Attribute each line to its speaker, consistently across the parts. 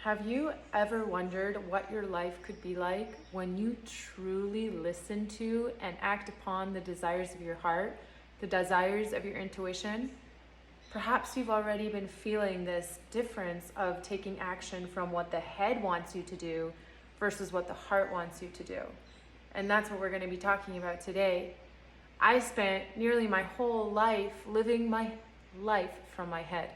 Speaker 1: Have you ever wondered what your life could be like when you truly listen to and act upon the desires of your heart, the desires of your intuition? Perhaps you've already been feeling this difference of taking action from what the head wants you to do versus what the heart wants you to do. And that's what we're going to be talking about today. I spent nearly my whole life living my life from my head,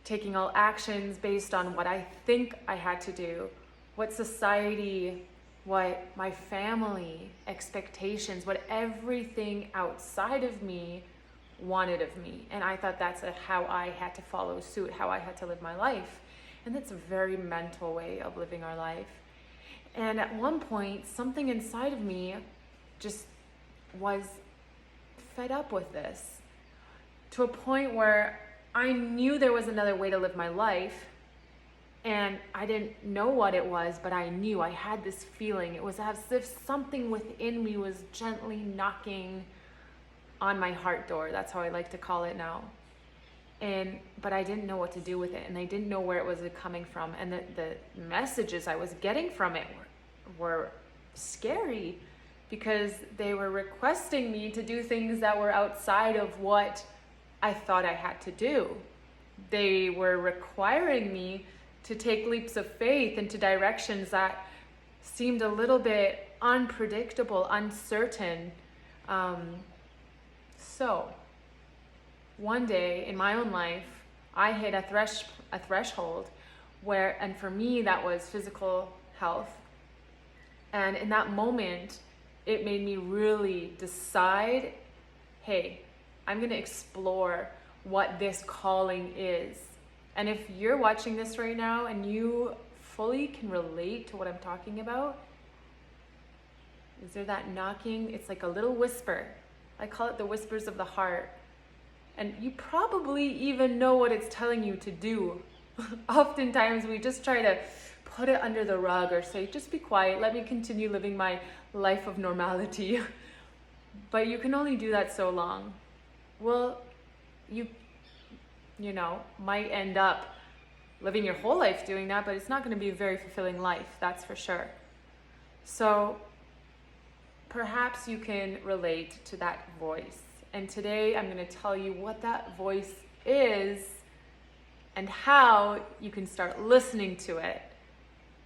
Speaker 1: taking all actions based on what I think I had to do, what society, what my family, expectations, what everything outside of me wanted of me. And I thought that's how I had to follow suit, how I had to live my life. And that's a very mental way of living our life. And at one point, something inside of me just was fed up with this, to a point where I knew there was another way to live my life, and I didn't know what it was, but I knew. I had this feeling. It was as if something within me was gently knocking on my heart door. That's how I like to call it now. But I didn't know what to do with it, and I didn't know where it was coming from. And the messages I was getting from it were scary, because they were requesting me to do things that were outside of what I thought I had to do. They were requiring me to take leaps of faith into directions that seemed a little bit unpredictable, uncertain. So one day in my own life, I hit a threshold where, and for me, that was physical health. And in that moment, it made me really decide, hey, I'm going to explore what this calling is. And if you're watching this right now and you fully can relate to what I'm talking about, is there that knocking? It's like a little whisper. I call it the whispers of the heart. And you probably even know what it's telling you to do. Oftentimes we just try to put it under the rug or say, just be quiet, let me continue living my life of normality. But you can only do that so long. Well, you might end up living your whole life doing that, but it's not going to be a very fulfilling life, that's for sure. So perhaps you can relate to that voice. And today I'm going to tell you what that voice is and how you can start listening to it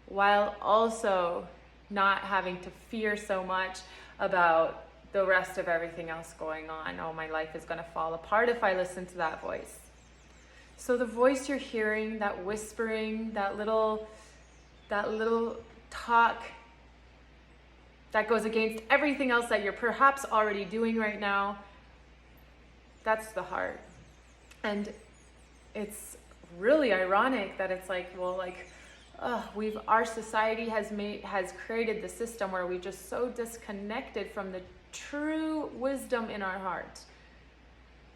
Speaker 1: while also not having to fear so much about the rest of everything else going on. Oh, my life is going to fall apart if I listen to that voice. So the voice you're hearing, that whispering, that little talk that goes against everything else that you're perhaps already doing right now, that's the heart. And it's really ironic that it's like, our society has created the system where we're just so disconnected from the true wisdom in our heart.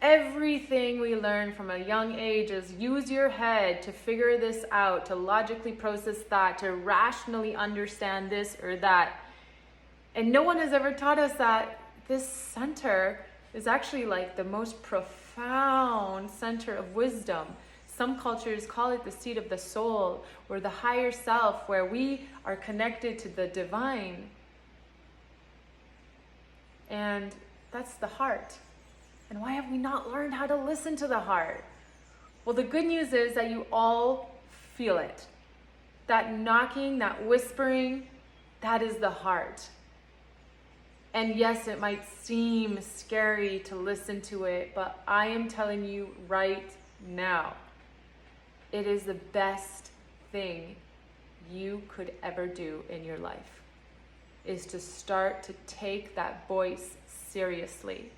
Speaker 1: Everything we learn from a young age is use your head to figure this out, to logically process that, to rationally understand this or that. And no one has ever taught us that this center is actually like the most profound center of wisdom. Some cultures call it the seat of the soul, or the higher self, where we are connected to the divine. And that's the heart. And why have we not learned how to listen to the heart? Well, the good news is that you all feel it. That knocking, that whispering, that is the heart. And yes, it might seem scary to listen to it, but I am telling you right now, it is the best thing you could ever do in your life, is to start to take that voice seriously.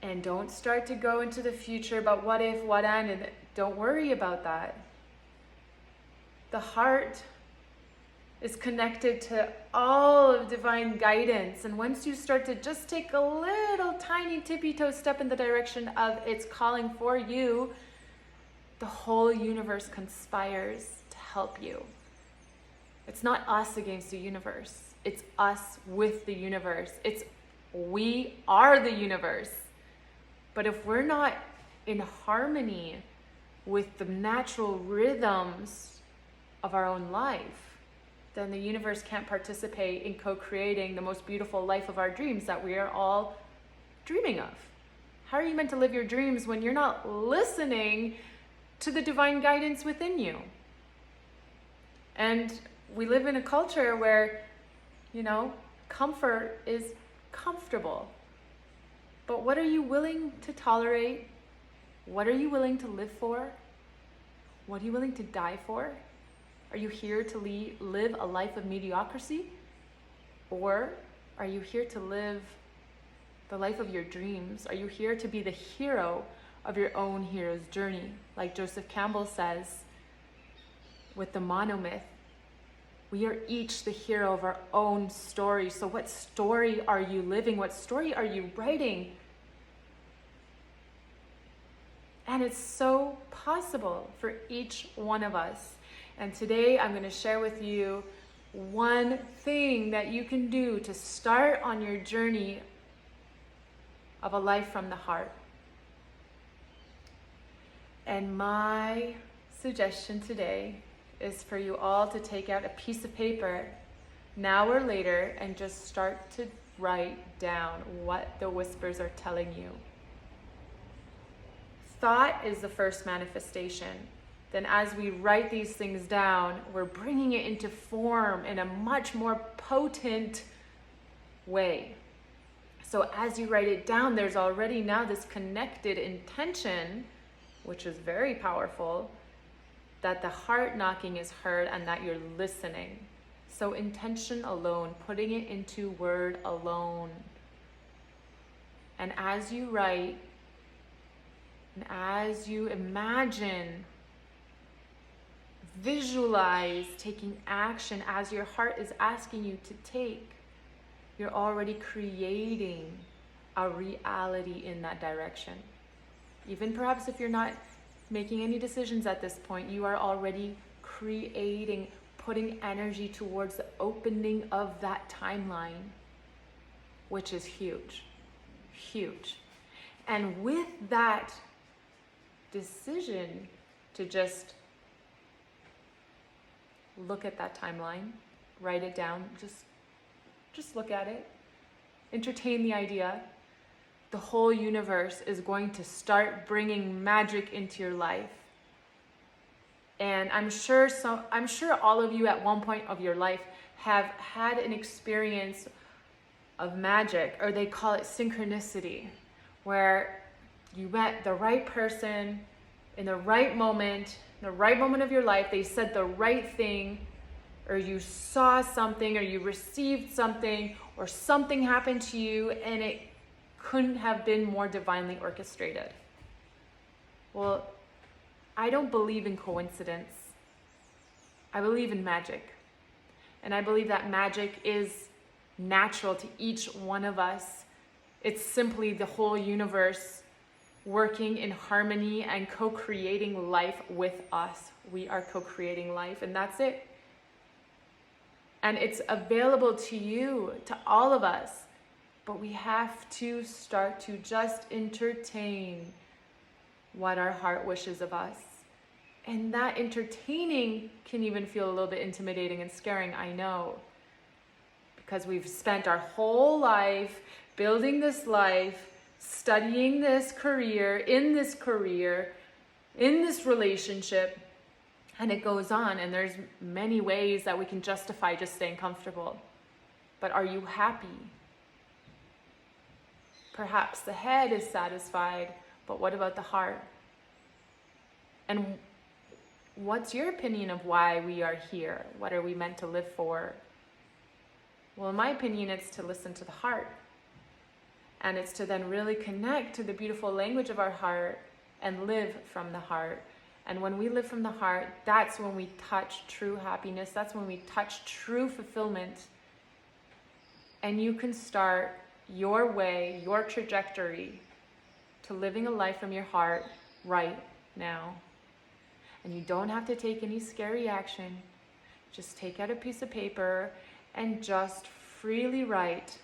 Speaker 1: And don't start to go into the future about what if, what and don't worry about that. The heart is connected to all of divine guidance. And once you start to just take a little tiny tippy-toe step in the direction of its calling for you, the whole universe conspires to help you. It's not us against the universe. It's us with the universe. We are the universe. But if we're not in harmony with the natural rhythms of our own life, then the universe can't participate in co-creating the most beautiful life of our dreams that we are all dreaming of. How are you meant to live your dreams when you're not listening to the divine guidance within you? And we live in a culture where, comfort is comfortable. But what are you willing to tolerate? What are you willing to live for? What are you willing to die for? Are you here to live a life of mediocrity? Or are you here to live the life of your dreams? Are you here to be the hero of your own hero's journey? Like Joseph Campbell says with the monomyth, we are each the hero of our own story. So what story are you living? What story are you writing? And it's so possible for each one of us. And today I'm going to share with you one thing that you can do to start on your journey of a life from the heart. And my suggestion today is for you all to take out a piece of paper now or later and just start to write down what the whispers are telling you. Thought is the first manifestation. Then as we write these things down, we're bringing it into form in a much more potent way. So as you write it down, there's already now this connected intention, which is very powerful, that the heart knocking is heard and that you're listening. So intention alone, putting it into word alone. And as you write, and as you imagine, visualize taking action as your heart is asking you to take, you're already creating a reality in that direction. Even perhaps if you're not making any decisions at this point, you are already creating, putting energy towards the opening of that timeline, which is huge, huge. And with that decision to just look at that timeline, write it down, just look at it, entertain the idea, the whole universe is going to start bringing magic into your life. And I'm sure all of you at one point of your life have had an experience of magic, or they call it synchronicity, where you met the right person in the right moment of your life. They said the right thing, or you saw something, or you received something, or something happened to you, and it couldn't have been more divinely orchestrated. Well, I don't believe in coincidence. I believe in magic. And I believe that magic is natural to each one of us. It's simply the whole universe working in harmony and co-creating life with us. We are co-creating life, and that's it. And it's available to you, to all of us. But we have to start to just entertain what our heart wishes of us. And that entertaining can even feel a little bit intimidating and scaring, I know. Because we've spent our whole life building this life, studying this career, in this relationship, and it goes on. And there's many ways that we can justify just staying comfortable. But are you happy? Perhaps the head is satisfied, but what about the heart? And what's your opinion of why we are here? What are we meant to live for? Well, in my opinion, it's to listen to the heart. And it's to then really connect to the beautiful language of our heart and live from the heart. And when we live from the heart, that's when we touch true happiness. That's when we touch true fulfillment. And you can start your way, your trajectory to living a life from your heart right now. And you don't have to take any scary action. Just take out a piece of paper and just freely write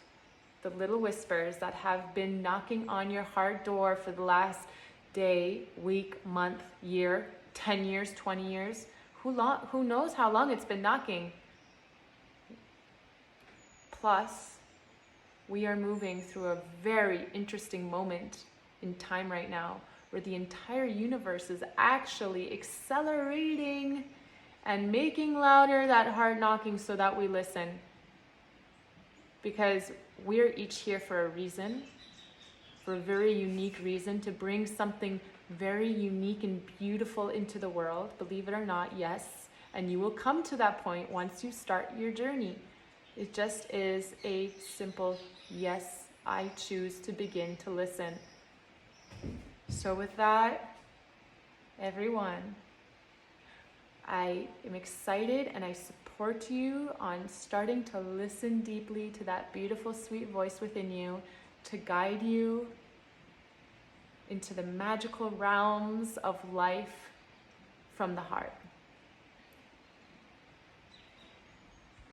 Speaker 1: the little whispers that have been knocking on your heart door for the last day, week, month, year, 10 years, 20 years. Who knows how long it's been knocking? Plus, we are moving through a very interesting moment in time right now where the entire universe is actually accelerating and making louder that heart knocking so that we listen. Because we're each here for a reason, for a very unique reason, to bring something very unique and beautiful into the world. Believe it or not, yes. And you will come to that point once you start your journey. It just is a simple yes, I choose to begin to listen. So with that, everyone, I am excited and I support you on starting to listen deeply to that beautiful, sweet voice within you to guide you into the magical realms of life from the heart.